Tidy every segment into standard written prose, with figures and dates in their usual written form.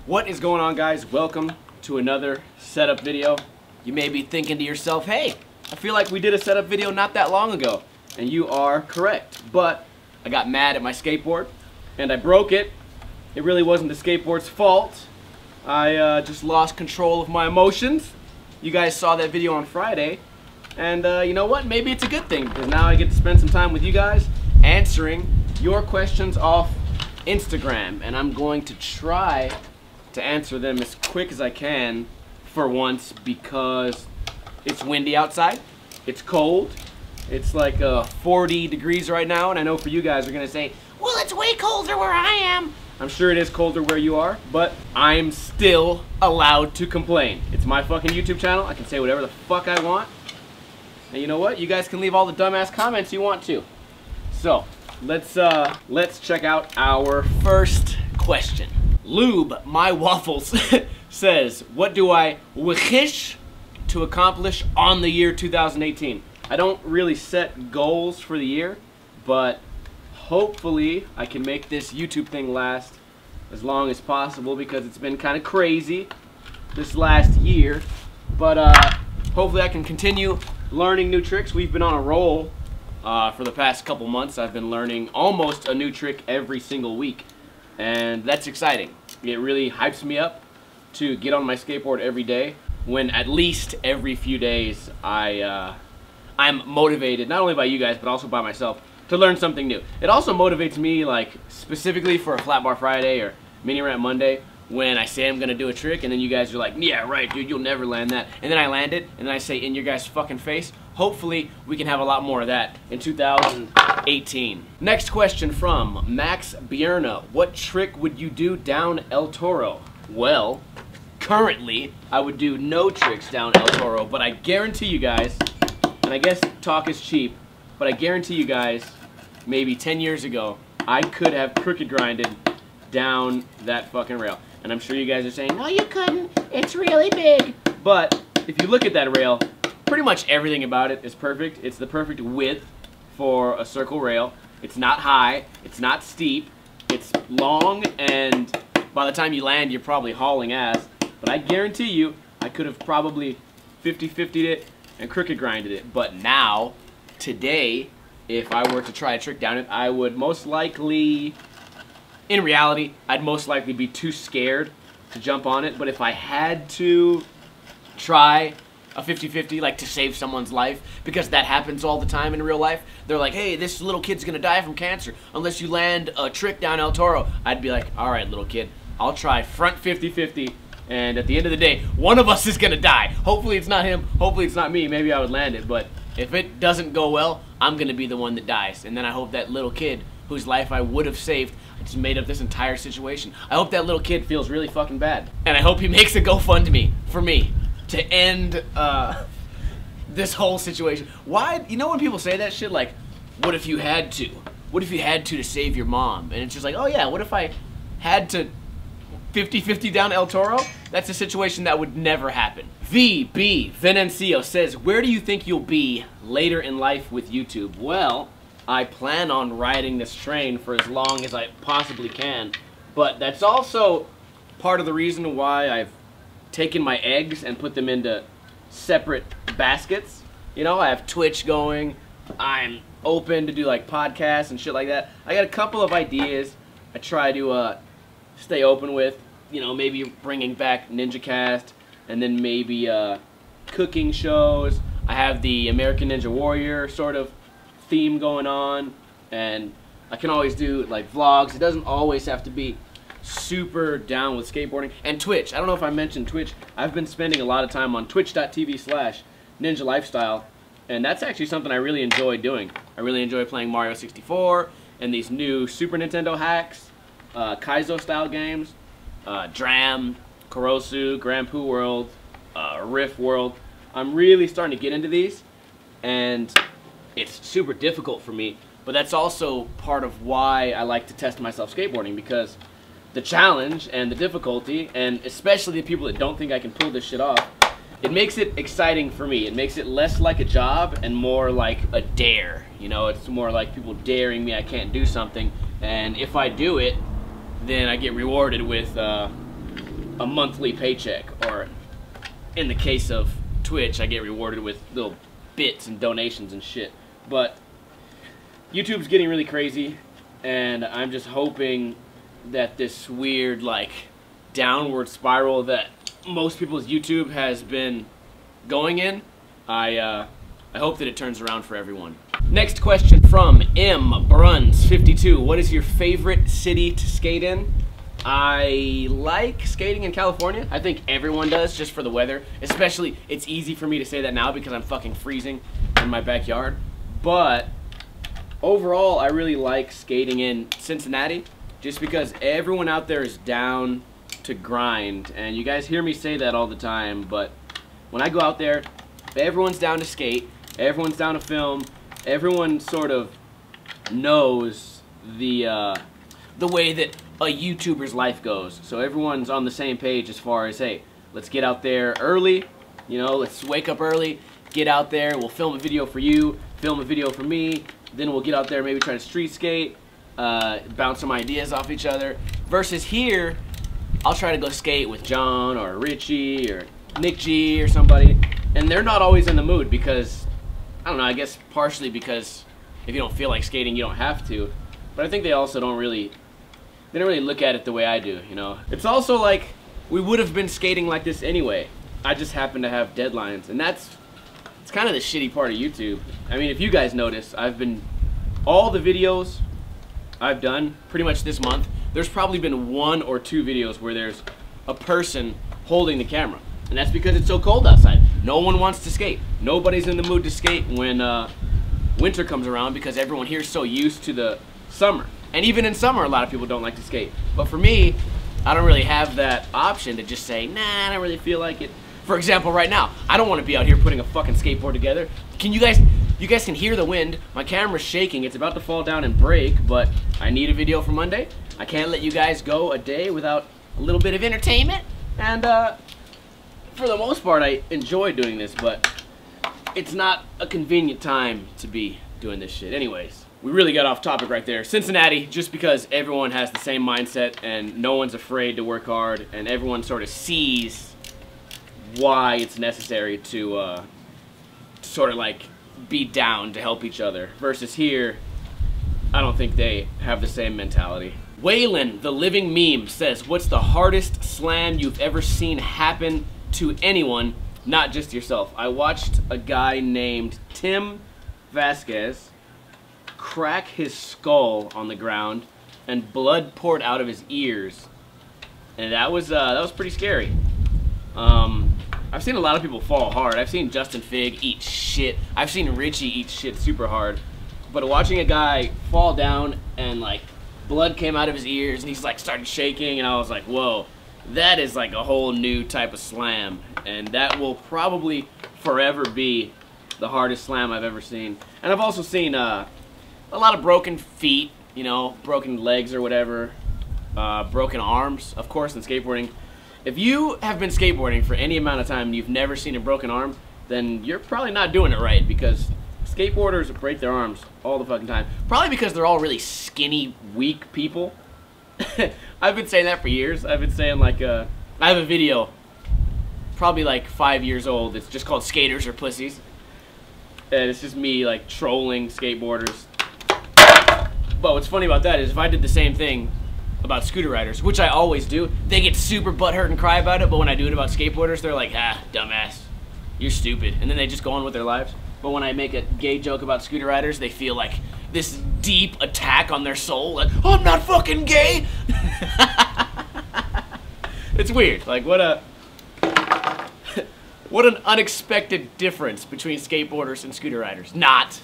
What is going on, guys? Welcome to another setup video. You may be thinking to yourself, hey, I feel like we did a setup video not that long ago. And you are correct. But I got mad at my skateboard and I broke it. It really wasn't the skateboard's fault. I just lost control of my emotions. You guys saw that video on Friday. And you know what? Maybe it's a good thing because now I get to spend some time with you guys answering your questions off Instagram. And I'm going to try to answer them as quick as I can for once because it's windy outside, it's cold, it's like 40 degrees right now, and I know for you guys are gonna say, well, it's way colder where I am. I'm sure it is colder where you are, but I'm still allowed to complain. It's my fucking YouTube channel. I can say whatever the fuck I want. And you know what? You guys can leave all the dumbass comments you want to. So let's check out our first question. Lube My Waffles says, what do I wish to accomplish on the year 2018? I don't really set goals for the year, but hopefully I can make this YouTube thing last as long as possible because it's been kind of crazy this last year. But hopefully I can continue learning new tricks. We've been on a roll for the past couple months. I've been learning almost a new trick every single week. And that's exciting. It really hypes me up to get on my skateboard every day when at least every few days I'm motivated, not only by you guys, but also by myself, to learn something new. It also motivates me, like, specifically for a Flat Bar Friday or Mini Ramp Monday, when I say I'm gonna do a trick and then you guys are like, yeah, right, dude, you'll never land that. And then I land it, and then I say, in your guys' fucking face. Hopefully, we can have a lot more of that in 2018. Next question from Max Bierna. What trick would you do down El Toro? Well, currently, I would do no tricks down El Toro, but I guarantee you guys, and I guess talk is cheap, but I guarantee you guys, maybe 10 years ago, I could have crooked grinded down that fucking rail. And I'm sure you guys are saying, no, you couldn't, it's really big. But if you look at that rail, pretty much everything about it is perfect. It's the perfect width for a circle rail. It's not high, it's not steep, it's long, and by the time you land, you're probably hauling ass. But I guarantee you, I could have probably 50-50'd it and crooked grinded it. But now, today, if I were to try a trick down it, I would most likely, in reality, I'd most likely be too scared to jump on it. But if I had to try a 50-50, like to save someone's life, because that happens all the time in real life. They're like, hey, this little kid's gonna die from cancer unless you land a trick down El Toro. I'd be like, all right, little kid, I'll try front 50-50, and at the end of the day, one of us is gonna die. Hopefully it's not him, hopefully it's not me, maybe I would land it, but if it doesn't go well, I'm gonna be the one that dies. And then I hope that little kid, whose life I would have saved, I just made up this entire situation. I hope that little kid feels really fucking bad. And I hope he makes a GoFundMe for me to end this whole situation. Why, you know when people say that shit, like, what if you had to? What if you had to save your mom? And it's just like, oh yeah, what if I had to 50-50 down El Toro? That's a situation that would never happen. VB Venancio says, where do you think you'll be later in life with YouTube? Well, I plan on riding this train for as long as I possibly can, but that's also part of the reason why I've taken my eggs and put them into separate baskets. You know, I have Twitch going, I'm open to do like podcasts and shit like that. I got a couple of ideas I try to stay open with, you know, maybe bringing back NinjaCast, and then maybe cooking shows. I have the American Ninja Warrior sort of theme going on, and I can always do like vlogs. It doesn't always have to be super down with skateboarding. And Twitch, I don't know if I mentioned Twitch. I've been spending a lot of time on twitch.tv/Ninja Lifestyle, and that's actually something I really enjoy doing. I really enjoy playing Mario 64 and these new Super Nintendo hacks, Kaizo style games, Dram, Kurosu, Grand Poo World, Riff World. I'm really starting to get into these, and it's super difficult for me, but that's also part of why I like to test myself skateboarding, because the challenge and the difficulty, and especially the people that don't think I can pull this shit off, it makes it exciting for me. It makes it less like a job and more like a dare. You know, it's more like people daring me I can't do something, and if I do it, then I get rewarded with a monthly paycheck, or in the case of Twitch, I get rewarded with little bits and donations and shit. But YouTube's getting really crazy, and I'm just hoping that this weird, like, downward spiral that most people's YouTube has been going in, I hope that it turns around for everyone. Next question from M. Bruns52. What is your favorite city to skate in? I like skating in California. I think everyone does, just for the weather. Especially, it's easy for me to say that now because I'm fucking freezing in my backyard. But overall, I really like skating in Cincinnati, just because everyone out there is down to grind. And you guys hear me say that all the time, but when I go out there, everyone's down to skate, everyone's down to film, everyone sort of knows the way that a YouTuber's life goes. So everyone's on the same page as far as, hey, let's get out there early, you know, let's wake up early, get out there, we'll film a video for you, film a video for me, then we'll get out there, maybe try to street skate, bounce some ideas off each other. Versus here, I'll try to go skate with John or Richie or Nick G or somebody, and they're not always in the mood because, I don't know, I guess partially because if you don't feel like skating, you don't have to. But I think they also don't really look at it the way I do, you know. It's also like we would have been skating like this anyway. I just happen to have deadlines, and it's kind of the shitty part of YouTube. I mean, if you guys notice, all the videos I've done pretty much this month, there's probably been 1 or 2 videos where there's a person holding the camera. And that's because it's so cold outside. No one wants to skate. Nobody's in the mood to skate when winter comes around because everyone here is so used to the summer. And even in summer, a lot of people don't like to skate. But for me, I don't really have that option to just say, nah, I don't really feel like it. For example, right now, I don't want to be out here putting a fucking skateboard together. Can you guys can hear the wind. My camera's shaking. It's about to fall down and break, but I need a video for Monday. I can't let you guys go a day without a little bit of entertainment. And for the most part, I enjoy doing this, but it's not a convenient time to be doing this shit. Anyways, we really got off topic right there. Cincinnati, just because everyone has the same mindset and no one's afraid to work hard and everyone sort of sees why it's necessary to sort of like be down to help each other. Versus here, I don't think they have the same mentality. Waylon, the living meme, says, what's the hardest slam you've ever seen happen to anyone, not just yourself? I watched a guy named Tim Vasquez crack his skull on the ground and blood poured out of his ears, and that was pretty scary. I've seen a lot of people fall hard. I've seen Justin Fig eat shit. I've seen Richie eat shit super hard. But watching a guy fall down and like blood came out of his ears and he's like started shaking, and I was like, whoa, that is like a whole new type of slam, and that will probably forever be the hardest slam I've ever seen. And I've also seen a lot of broken feet, you know, broken legs or whatever, broken arms, of course, in skateboarding. If you have been skateboarding for any amount of time and you've never seen a broken arm, then you're probably not doing it right, because skateboarders break their arms all the fucking time. Probably because they're all really skinny, weak people. I've been saying that for years. I've been saying, like, I have a video, probably like 5 years old. It's just called Skaters or Pussies. And it's just me, like, trolling skateboarders. But what's funny about that is if I did the same thing about scooter riders, which I always do, they get super butthurt and cry about it, but when I do it about skateboarders, they're like, ah, dumbass, you're stupid. And then they just go on with their lives. But when I make a gay joke about scooter riders, they feel like this deep attack on their soul, like, oh, I'm not fucking gay. It's weird. Like, what an unexpected difference between skateboarders and scooter riders. Not.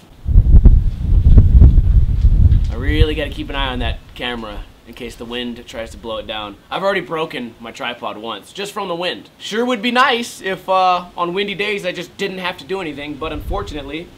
I really got to keep an eye on that camera in case the wind tries to blow it down. I've already broken my tripod once, just from the wind. Sure would be nice if on windy days I just didn't have to do anything, but unfortunately,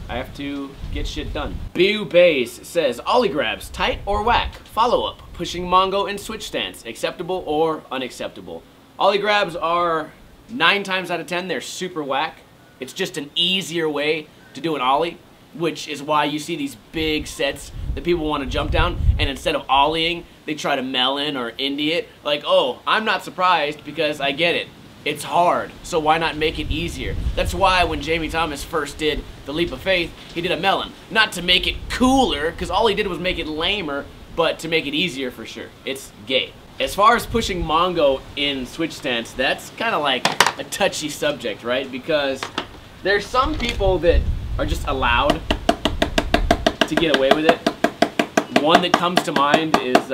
I have to get shit done. Bu Bays says, ollie grabs, tight or whack? Follow-up, pushing Mongo in switch stance, acceptable or unacceptable? Ollie grabs are 9 times out of 10, they're super whack. It's just an easier way to do an ollie. which is why you see these big sets that people want to jump down, and instead of ollieing, they try to melon or indie it. Like, oh, I'm not surprised because I get it. It's hard, so why not make it easier? That's why when Jamie Thomas first did The Leap of Faith, he did a melon. Not to make it cooler, because all he did was make it lamer, but to make it easier for sure. It's gay. As far as pushing Mongo in switch stance, that's kind of like a touchy subject, right? Because there's some people that are just allowed to get away with it. One that comes to mind is,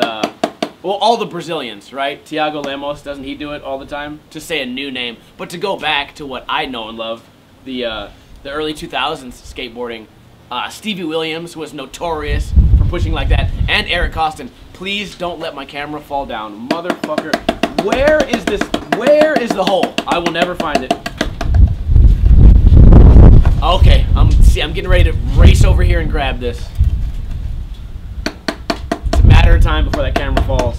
well, all the Brazilians, right? Thiago Lemos, doesn't he do it all the time? To say a new name, but to go back to what I know and love, the early 2000s skateboarding, Stevie Williams was notorious for pushing like that, and Eric Costin. Please don't let my camera fall down, motherfucker. Where is this? Where is the hole? I will never find it. Okay, I'm getting ready to race over here and grab this. It's a matter of time before that camera falls.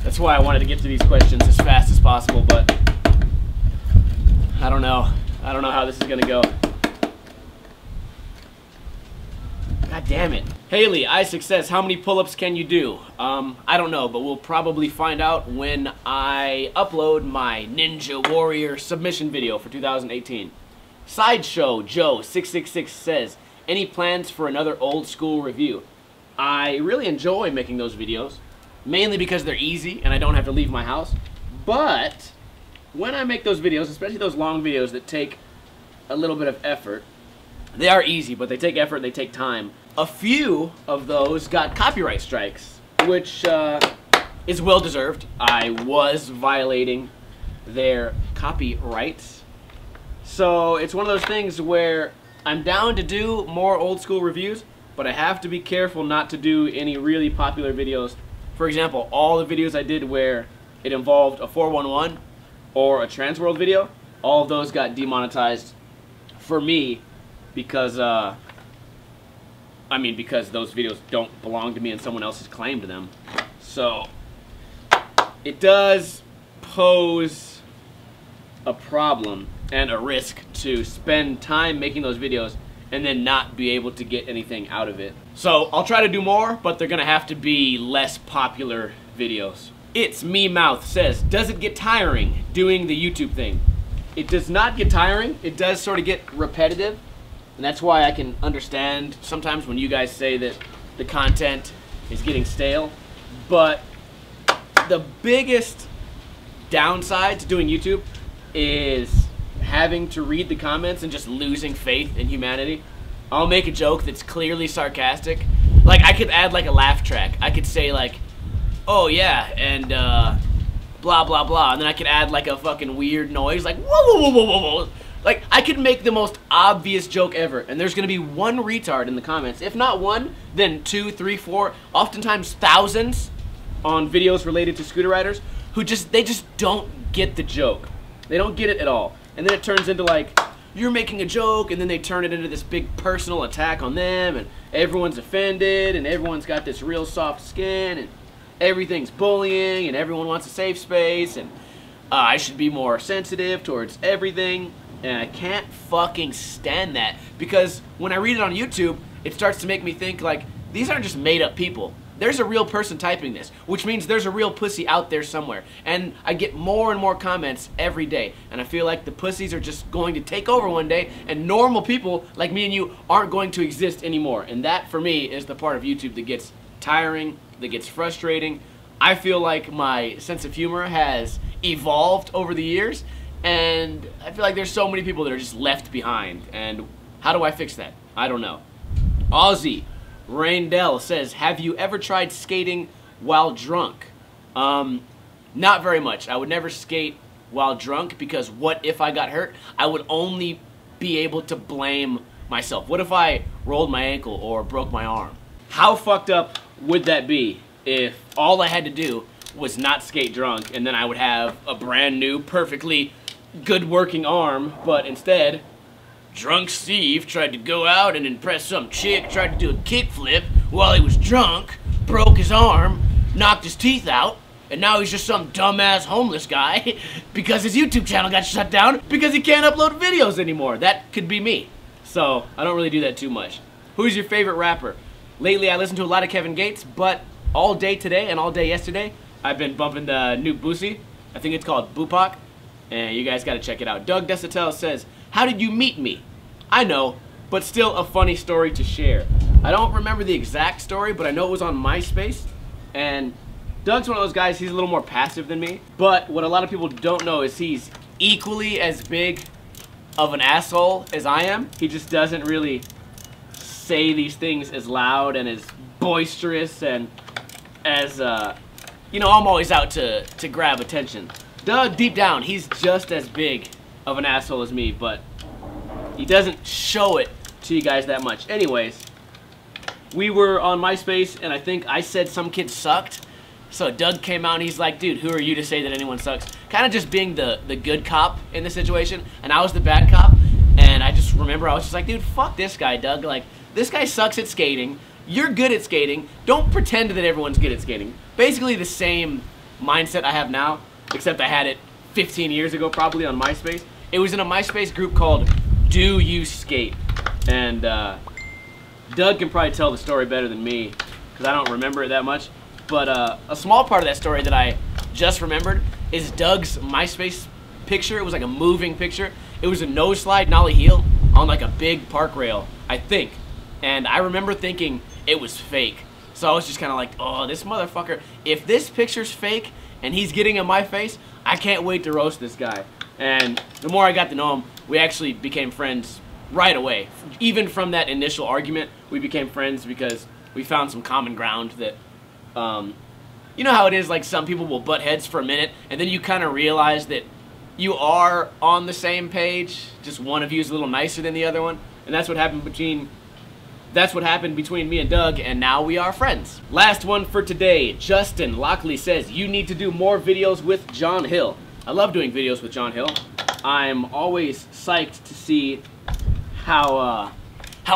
That's why I wanted to get to these questions as fast as possible, but I don't know. I don't know how this is gonna go. God damn it. Haley, Isaac says, how many pull-ups can you do? I don't know, but we'll probably find out when I upload my Ninja Warrior submission video for 2018. Sideshow Joe 666 says, any plans for another old school review? I really enjoy making those videos, mainly because they're easy and I don't have to leave my house. But when I make those videos, especially those long videos that take a little bit of effort, they are easy, but they take effort, they take time. A few of those got copyright strikes, which is well deserved. I was violating their copyrights. So it's one of those things where I'm down to do more old school reviews, but I have to be careful not to do any really popular videos. For example, all the videos I did where it involved a 411 or a Transworld video, all of those got demonetized for me because because those videos don't belong to me and someone else has claimed them. So it does pose a problem and a risk to spend time making those videos and then not be able to get anything out of it. So I'll try to do more, but they're gonna have to be less popular videos. It's Me Mouth says, does it get tiring doing the YouTube thing? It does not get tiring. It does sort of get repetitive. And that's why I can understand sometimes when you guys say that the content is getting stale. But the biggest downside to doing YouTube is having to read the comments and just losing faith in humanity. I'll make a joke that's clearly sarcastic. Like, I could add like a laugh track. I could say like, oh yeah, and blah blah blah, and then I could add like a fucking weird noise like whoa whoa whoa whoa whoa. Like, I could make the most obvious joke ever, and there's gonna be one retard in the comments. If not one, then 2, 3, 4, oftentimes thousands on videos related to scooter riders who they just don't get the joke. They don't get it at all. And then it turns into like, you're making a joke, and then they turn it into this big personal attack on them, and everyone's offended, and everyone's got this real soft skin, and everything's bullying, and everyone wants a safe space, and I should be more sensitive towards everything. And I can't fucking stand that, because when I read it on YouTube, it starts to make me think like, these aren't just made up people. There's a real person typing this, which means there's a real pussy out there somewhere. And I get more and more comments every day, and I feel like the pussies are just going to take over one day, and normal people like me and you aren't going to exist anymore. And that, for me, is the part of YouTube that gets tiring, that gets frustrating. I feel like my sense of humor has evolved over the years, and I feel like there's so many people that are just left behind. And how do I fix that? I don't know. Aussie Raindell says, have you ever tried skating while drunk? Not very much. I would never skate while drunk, because what if I got hurt? I would only be able to blame myself. What if I rolled my ankle or broke my arm? How fucked up would that be if all I had to do was not skate drunk, and then I would have a brand new, perfectly good working arm, but instead, drunk Steve tried to go out and impress some chick, tried to do a kickflip while he was drunk, broke his arm, knocked his teeth out, and now he's just some dumbass homeless guy because his YouTube channel got shut down because he can't upload videos anymore. That could be me. So I don't really do that too much. Who's your favorite rapper? Lately I listen to a lot of Kevin Gates, but all day today and all day yesterday I've been bumping the new Boosie. I think it's called Bupak, and you guys gotta check it out. Doug Des Autels says, how did you meet me? I know, but still a funny story to share. I don't remember the exact story, but I know it was on MySpace, and Doug's one of those guys, he's a little more passive than me, but what a lot of people don't know is he's equally as big of an asshole as I am. He just doesn't really say these things as loud and as boisterous and as, you know, I'm always out to grab attention. Doug, deep down, he's just as big of an asshole as me, but he doesn't show it to you guys that much. Anyways, we were on MySpace, and I think I said some kid sucked. So Doug came out and he's like, dude, who are you to say that anyone sucks? Kind of just being the good cop in the situation, and I was the bad cop. And I just remember I was just like, dude, fuck this guy, Doug. Like, this guy sucks at skating. You're good at skating. Don't pretend that everyone's good at skating. Basically the same mindset I have now, except I had it 15 years ago probably on MySpace. It was in a MySpace group called Do You Skate? And Doug can probably tell the story better than me because I don't remember it that much. But a small part of that story that I just remembered is Doug's MySpace picture. It was like a moving picture. It was a nose slide nollie heel on like a big park rail, I think. And I remember thinking it was fake. So I was just kind of like, oh, this motherfucker, if this picture's fake and he's getting in my face, I can't wait to roast this guy. And the more I got to know him, we actually became friends right away. Even from that initial argument, we became friends because we found some common ground that, you know how it is, like some people will butt heads for a minute, and then you kind of realize that you are on the same page, just one of you is a little nicer than the other one, and that's what happened between me and Doug, and now we are friends. Last one for today. Justin Lockley says, you need to do more videos with John Hill. I love doing videos with John Hill. I'm always psyched to see how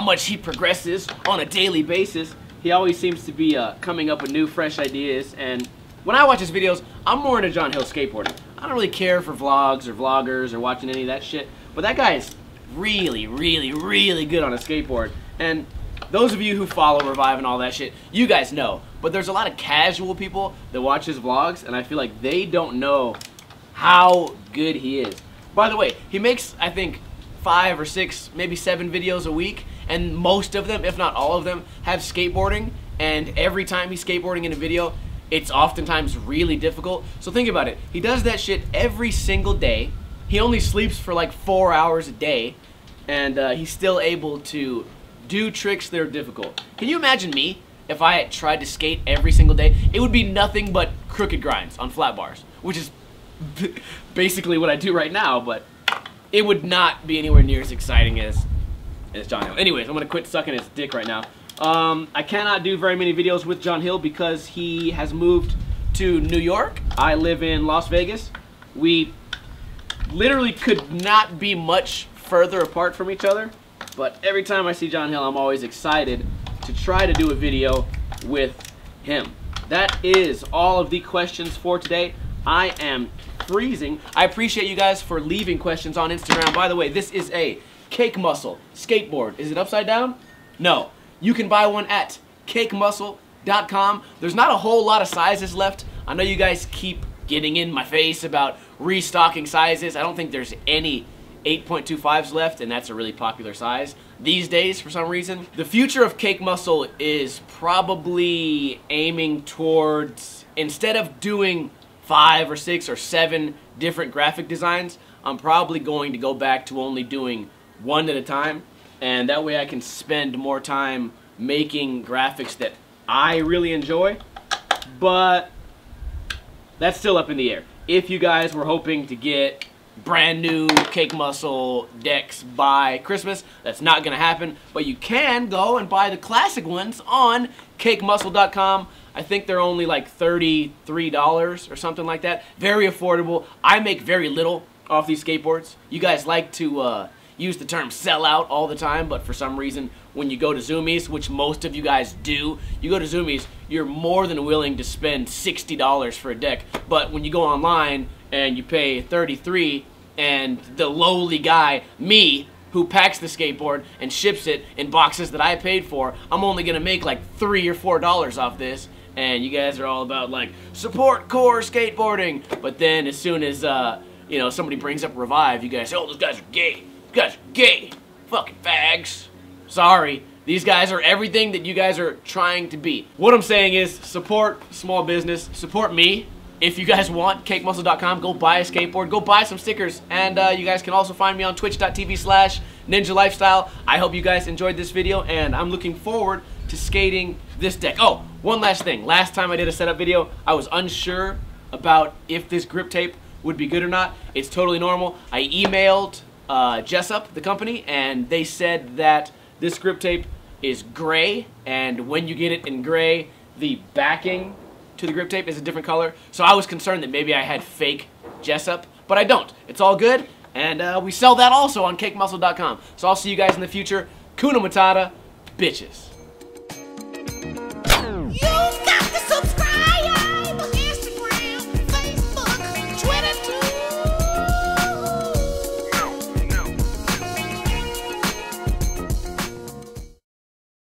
much he progresses on a daily basis. He always seems to be coming up with new, fresh ideas, and when I watch his videos, I'm more into John Hill skateboarding. I don't really care for vlogs or vloggers or watching any of that shit, but that guy is really, really, really good on a skateboard. And those of you who follow Revive and all that shit, you guys know. But there's a lot of casual people that watch his vlogs, and I feel like they don't know how good he is. By the way, he makes, I think, 5 or 6, maybe 7 videos a week, and most of them, if not all of them, have skateboarding, and every time he's skateboarding in a video, it's oftentimes really difficult. So think about it. He does that shit every single day. He only sleeps for like 4 hours a day, and he's still able to do tricks that are difficult. Can you imagine me if I had tried to skate every single day? It would be nothing but crooked grinds on flat bars, which is basically what I do right now, but it would not be anywhere near as exciting as John Hill. Anyways, I'm gonna quit sucking his dick right now. I cannot do very many videos with John Hill because he has moved to New York. I live in Las Vegas. We literally could not be much further apart from each other, but every time I see John Hill, I'm always excited to try to do a video with him. That is all of the questions for today. I am freezing. I appreciate you guys for leaving questions on Instagram. By the way, this is a Cake Muscle skateboard. Is it upside down? No. You can buy one at cakemuscle.com. There's not a whole lot of sizes left. I know you guys keep getting in my face about restocking sizes. I don't think there's any 8.25s left, and that's a really popular size these days for some reason. The future of Cake Muscle is probably aiming towards, instead of doing 5 or 6 or 7 different graphic designs, I'm probably going to go back to only doing one at a time, and that way I can spend more time making graphics that I really enjoy. But that's still up in the air. If you guys were hoping to get brand new Cake Muscle decks by Christmas, that's not gonna happen, but you can go and buy the classic ones on cakemuscle.com. I think they're only like $33 or something like that. Very affordable. I make very little off these skateboards. You guys like to use the term sell out all the time, but for some reason when you go to Zoomies, which most of you guys do, you go to Zoomies, you're more than willing to spend $60 for a deck. But when you go online and you pay $33, and the lowly guy, me, who packs the skateboard and ships it in boxes that I paid for, I'm only gonna make like $3 or $4 off this. And you guys are all about like, support core skateboarding. But then as soon as, you know, somebody brings up Revive, you guys say, oh, those guys are gay. These guys are gay. Fucking fags. Sorry. These guys are everything that you guys are trying to be. What I'm saying is, support small business. Support me. If you guys want, cakemuscle.com, go buy a skateboard, go buy some stickers, and you guys can also find me on twitch.tv/Ninja Lifestyle. I hope you guys enjoyed this video, and I'm looking forward to skating this deck. Oh, one last thing. Last time I did a setup video, I was unsure about if this grip tape would be good or not. It's totally normal. I emailed Jessup, the company, and they said that this grip tape is gray, and when you get it in gray, the backing to the grip tape is a different color. So I was concerned that maybe I had fake Jessup, but I don't. It's all good, and we sell that also on cakemuscle.com. So I'll see you guys in the future. Kuna Matata, bitches.